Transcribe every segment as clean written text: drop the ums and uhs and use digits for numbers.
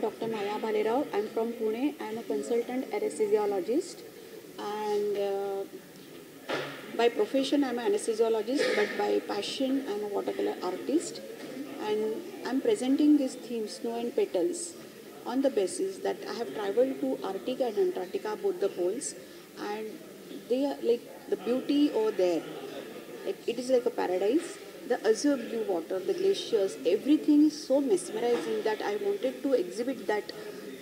Dr. Maya Bhalerao. I'm from Pune. I'm a consultant anesthesiologist, and by profession I'm an anesthesiologist, but by passion I'm a watercolor artist. And I'm presenting this theme, Snow and Petals, on the basis that I have traveled to Arctic and Antarctica, both the poles, and they are like the beauty over there. Like it is like a paradise. The azure blue water, the glaciers, everything is so mesmerizing that I wanted to exhibit that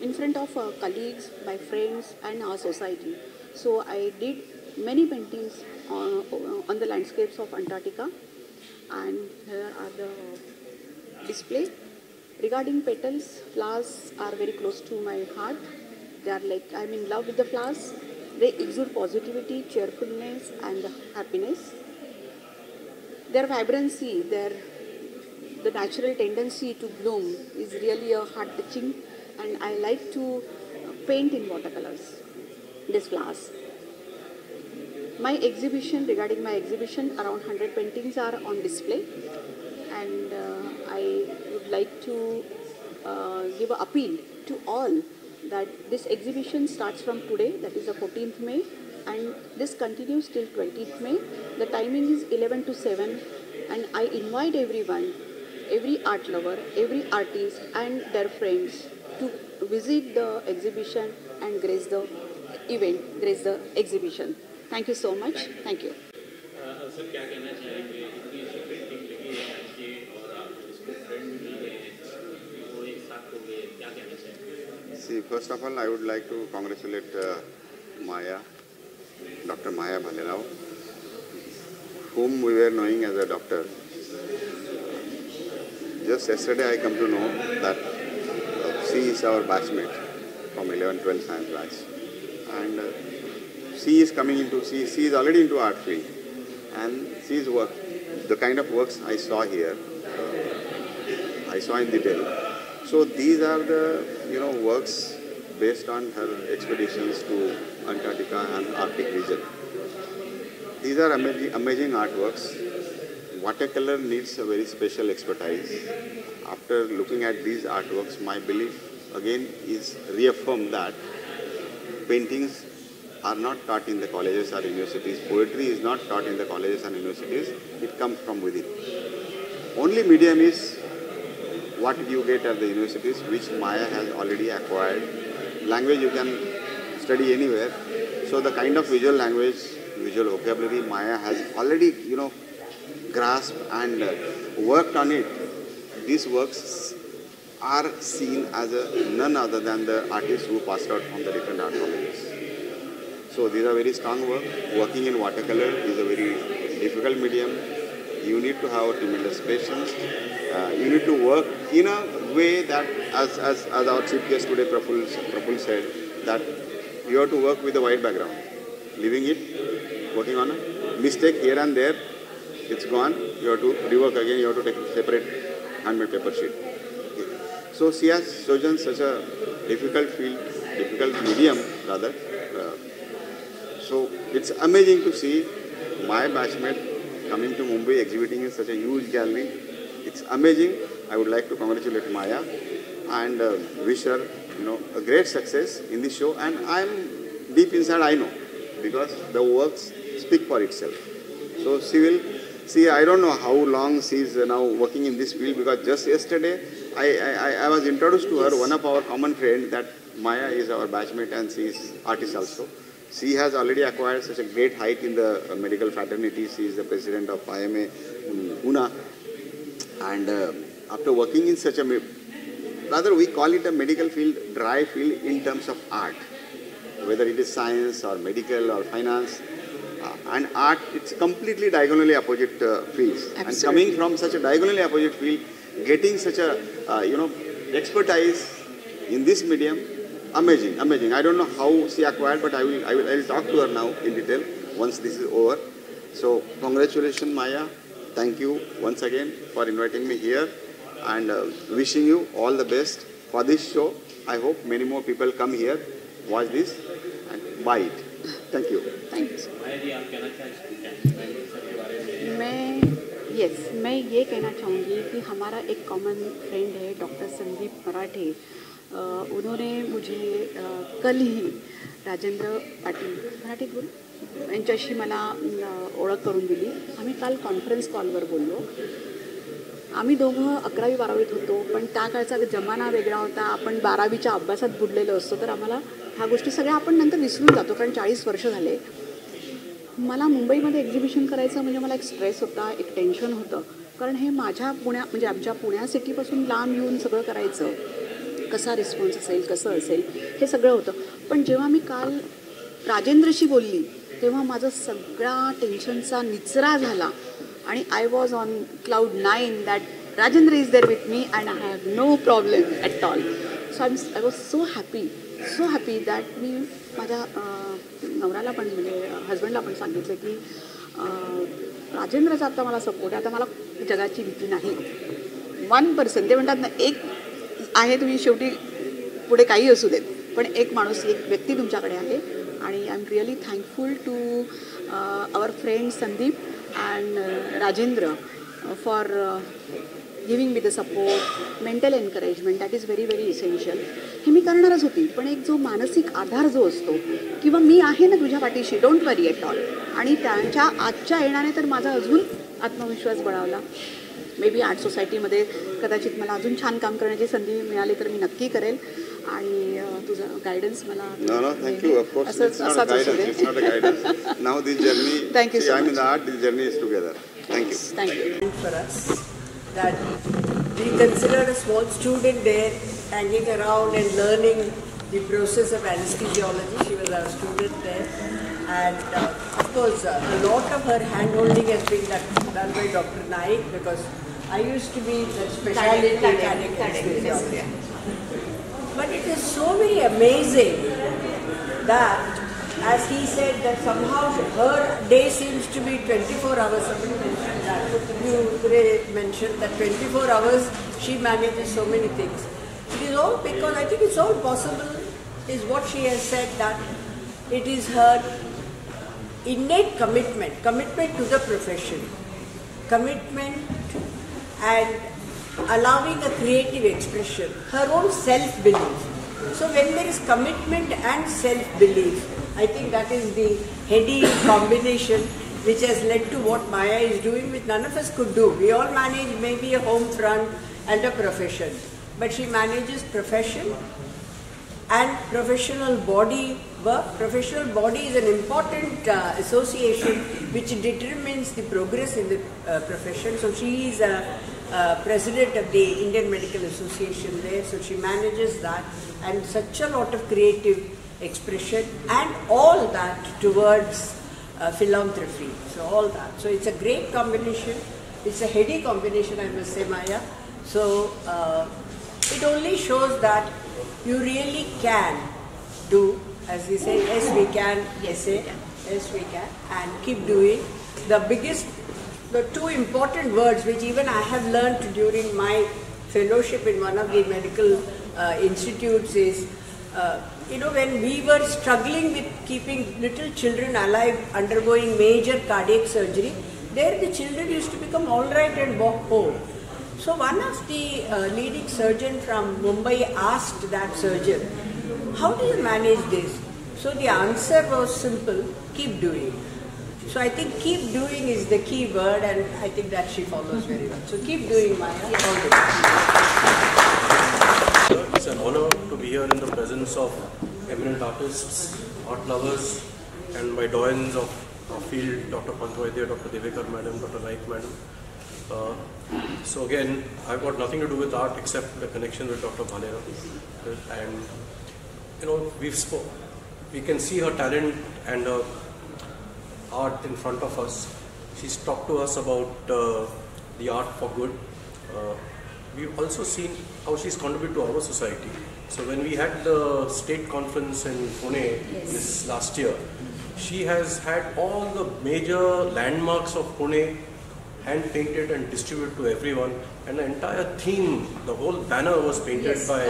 in front of colleagues, my friends, and our society. So I did many paintings on the landscapes of Antarctica, and here are the display. Regarding petals, flowers are very close to my heart. They are like I'm in love with the flowers. They exude positivity, cheerfulness, and happiness. Their vibrancy, the natural tendency to bloom is really a heart touching, and I like to paint in watercolors these flowers. Regarding my exhibition, around 100 paintings are on display, and I would like to give an appeal to all that this exhibition starts from today, that is the 14th May, and this continues till 20th May. The timing is 11 to 7, and I invite everyone, every art lover, every artist and their friends to visit the exhibition and grace the event, grace the exhibition. Thank you so much. Thank you. Sir क्या कहना चाहेंगे, इतनी सी painting लगी है आज की और आप इसको फ्रेंड मिली है, वो एक साथ हो गए, क्या कहना चाहेंगे? See, first of all, I would like to congratulate Maya, Dr. Maya Bhalerao, whom we were knowing as a doctor. Just yesterday I come to know that she is our batchmate from 11-12 science batch, and she is she is already into art field, and she's work, the kind of works I saw here, I saw in detail. So these are the works based on her expeditions to Antarctica and Arctic region. These are amazing artworks. Watercolor needs a very special expertise. After looking at these artworks, my belief again is reaffirmed that paintings are not taught in the colleges or universities. Poetry is not taught in the colleges and universities. It comes from within. Only medium is what you get at the universities, which Maya has already acquired. Language you can study anywhere. So the kind of visual language, visual vocabulary Maya has already, grasped and worked on it. These works are seen as none other than the artists who passed out from the different art colleges. So these are very strong work. Working in watercolor is a very difficult medium. You need to have tremendous patience. You need to work in a way that, as our chief guest today, Praful said, that you have to work with a white background. Leaving it, working on a mistake here and there, it's gone. You have to rework again. You have to take a separate handmade paper sheet. Okay. So she has chosen such a difficult field, difficult medium rather. So it's amazing to see my batchmate coming to Mumbai, exhibiting in such a huge gallery. It's amazing. I would like to congratulate Maya and wish her, a great success in this show. And I'm deep inside, I know, because the works speak for itself. So she will see. I don't know how long she is now working in this field, because just yesterday I was introduced to her, one of our common friends, that Maya is our batchmate and she is artist also. She has already acquired such a great height in the medical fraternity. She is the president of IMA Pune. And after working in such a, rather we call it a medical field, dry field in terms of art, whether it is science or medical or finance. And art, it's completely diagonally opposite fields. Absolutely. And coming from such a diagonally opposite field, getting such a, expertise in this medium, amazing, amazing. I don't know how she acquired, but I will talk to her now in detail once this is over. So congratulations, Maya. Thank you once again for inviting me here, and wishing you all the best for this show. I hope many more people come here, watch this and buy it. Thank you. Thank you. मैं ये कहना चाहूँगी कि हमारा एक common friend है doctor Sandeep मराठे, उन्होंने मुझे कल ही राजेंद्र पाटील मराठीत बोल यांच्याशी मला ओळख करून दिली. आम्ही काल कॉन्फरन्स कॉलवर बोललो. आम्ही दोघं 11वी-12वीत होतो, पण त्या काळचा जमाना वेगळा होता. आपण 12वीच्या अभ्यासात बुडलेलो असतो, तर आम्हाला ह्या गोष्टी सगळ्या आपण नंतर विसरून जातो, कारण 40 वर्ष झाले. मला मुंबईमध्ये एक्झिबिशन करायचं म्हणजे मला एक स्ट्रेस होता, एक टेन्शन होतं, कारण हे माझ्या म्हणजे आमच्या पुण्या सिटीपासून लांब येऊन सगळं करायचं, कसा रिस्पॉन्स असेल, कसं असेल, हे सगळं होतं. पण जेव्हा मी काल राजेंद्रशी बोलली तेव्हा माझं सगळा टेन्शनचा निचरा झाला आणि I was on cloud 9 that Rajendra is there with me and I have no problem at all. So I was so happy that मी माझ्या नवऱ्याला पण म्हणजे हजबंडला पण सांगितलं की राजेंद्रचा आता मला सपोर्ट आहे, आता मला जगाची भीती नाही. 1% ते म्हणतात ना, एक आहे तुम्ही शेवटी पुढे काही असू देत, पण एक माणूस एक व्यक्ती तुमच्याकडे आहे. आणि I am really thankful to our friend Sandeep and Rajendra for giving me the support, mental encouragement, that is very very essential. हे मी करणारच होती, पण एक जो मानसिक आधार जो असतो किंवा मी आहे ना तुझ्या पाठीशी, डोंट वरी ॲट ऑल, आणि त्यांच्या आजच्या येण्याने तर माझा अजून आत्मविश्वास बळावला. मे बी आर्ट सोसायटीमध्ये कदाचित मला अजून छान काम करण्याची संधी मिळाली तर मी नक्की करेल. आणि तुझं गायडन्स मला thank you. Of course it's not a guidance. Now this journey, thank you so much. I mean the art, this journey is together. Thank you. For us, that we considered a small student there hanging around and learning the process of anesthesiology. She was our student there, and of course a lot of her hand-holding has been done by Dr. Naik, because I used to be the specialty cardiac anesthesiology. But it is so very amazing that, as he said, that somehow her day seems to be 24 hours. Somebody mentioned that. You mentioned that 24 hours she manages so many things. It is all because I think it's all possible, is what she has said, that it is her innate commitment to the profession, commitment and allowing a creative expression, her own self-belief. So when there is commitment and self-belief, I think that is the heady combination which has led to what Maya is doing, which none of us could do. We all manage maybe a home front and a profession, but she manages profession and professional body work. Professional body is an important association which determines the progress in the profession. So she is a president of the Indian Medical Association there, so she manages that, and such a lot of creative expression, and all that towards philanthropy. So all that. So it's a great combination. It's a heady combination, I must say, Maya. So it only shows that you really can do, as we say, yes we can, yes we can, and keep doing. The two important words which even I have learned during my fellowship in one of the medical institutes is, when we were struggling with keeping little children alive undergoing major cardiac surgery, there the children used to become all right and walk home. So one of the leading surgeons from Mumbai asked that surgeon, how do you manage this? So the answer was simple, keep doing. So I think keep doing is the key word, and I think that she follows very well. So keep doing, Maya. All the best. It's an honor to be here in the presence of eminent artists, art lovers, and my doyens of our field, Dr. Pantwaidya, Dr. Devekar Madam, Dr. Naik Madam. So again, I've got nothing to do with art except the connection with Dr. Bhalera. And we can see her talent and her art in front of us. She's talked to us about the art for good. We've also seen how she's contributed to our society. So when we had the state conference in Pune this last year, she has had all the major landmarks of Pune hand painted and distributed to everyone, and the entire theme, the whole banner was painted by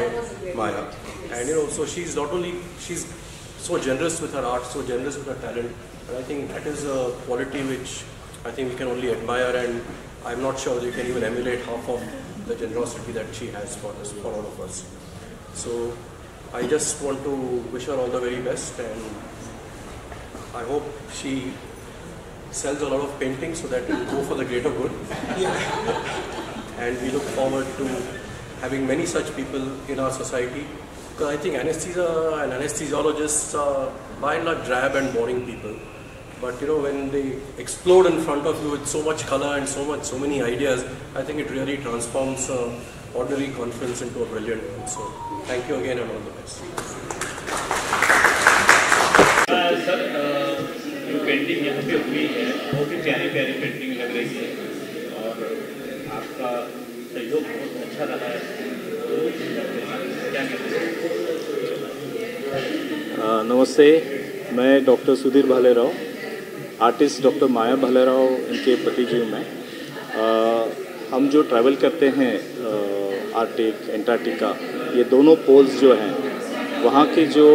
Maya. And so she's so generous with her art, so generous with her talent, and I think that is a quality which I think we can only admire, and I'm not sure you can even emulate half of the generosity that she has for all of us. So I just want to wish her all the very best, and I hope she sells a lot of paintings so that it will go for the greater good. And we look forward to having many such people in our society, because I think anesthesia and anesthesiologists are by and large drab and boring people. But you know, when they explode in front of you with so much color and so many ideas, I think it really transforms an ordinary conference into a brilliant one. So thank you again and all the best. Sir, जो painting यहाँ पे हुई है बहुत ही प्यारी प्यारी painting लग रही है और आपका सहयोग बहुत अच्छा रहा है, तो क्या कहते हैं? नमस्ते, मैं doctor Sudhir Bhalerao, artist doctor Maya Bhalerao इनके पति जी मैं। हम जो ट्रैवल करते हैं आर्टिक, एंटार्क्टिका, ये दोनों पोल्स जो हैं, वहाँ के जो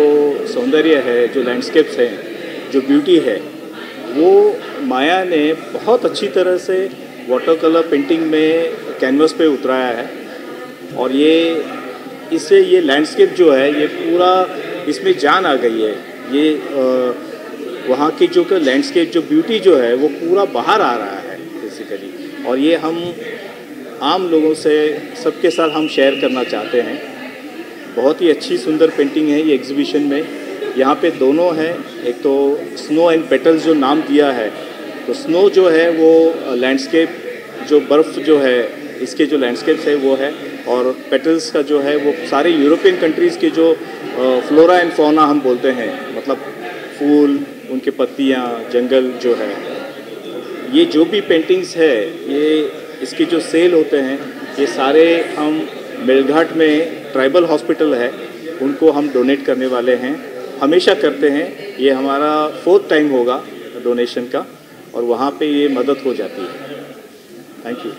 सौंदर्य है, जो लैंडस्केप्स हैं, जो ब्यूटी है, वो माया ने बहुत अच्छी तरह से वाटर कलर पेंटिंग में कैनवस पे उतराया है। और ये इससे ये लैंडस्केप जो है ये पूरा इसमें जान आ गई है। ये वहाँ की जो लैंडस्केप जो ब्यूटी जो है वो पूरा बाहर आ रहा है बेसिकली, और ये हम आम लोगों से सबके साथ हम शेयर करना चाहते हैं। बहुत ही अच्छी सुंदर पेंटिंग है ये एग्जीबिशन में। यहाँ पे दोनों हैं, एक तो स्नो एंड पेटल्स जो नाम दिया है, तो स्नो जो है वो लैंडस्केप, जो बर्फ़ जो है इसके जो लैंडस्केप्स है वो है, और पेटल्स का जो है वो सारे यूरोपियन कंट्रीज़ के जो फ्लोरा एंड फौना हम बोलते हैं, मतलब फूल, उनके पत्तियाँ, जंगल जो है। ये जो भी पेंटिंग्स है, ये इसके जो सेल होते हैं, ये सारे हम मेलघाट में ट्राइबल हॉस्पिटल है उनको हम डोनेट करने वाले हैं, हमेशा करते हैं। ये हमारा 4th टाइम होगा डोनेशन का, और वहाँ पे ये मदद हो जाती है। Thank you.